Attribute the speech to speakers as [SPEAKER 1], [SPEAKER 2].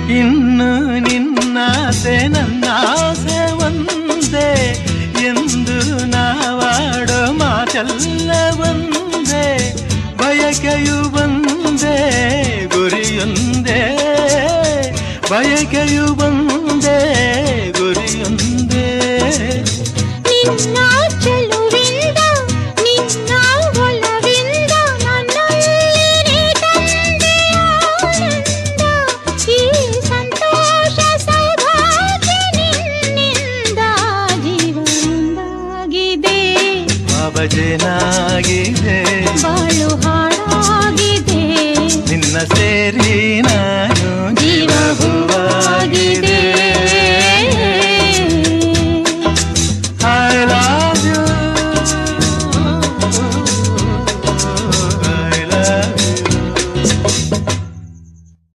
[SPEAKER 1] ಇನ್ನು ನಿನ್ನಾಸೆ ನನ್ನಾಸೆ ಒಂದೇ ಎಂದು ನಾವಾಡೋ ಮಾತೆಲ್ಲ ಒಂದೇ, ಬಯಕೆಯು ಒಂದೇ ಗುರಿಯೊಂದೇ, ಬಯಕೆಯು ಒಂದೇ ಗುರಿಯೊಂದೇ.
[SPEAKER 2] ನಿನ್ನ ಚೆಲುವಿಂದ ನಿನ್ನ ಒಲವಿಂದ ನನ್ನಲ್ಲಿ ತಂದೆ ಆನಂದ, ಈ ಸಂತೋಷ ಸೌಭಾಗ್ಯ ನಿನ್ನಿಂದ ಜೀವನದಾಗಿದೆ,
[SPEAKER 1] ಅವಜನಾಗಿದೆ.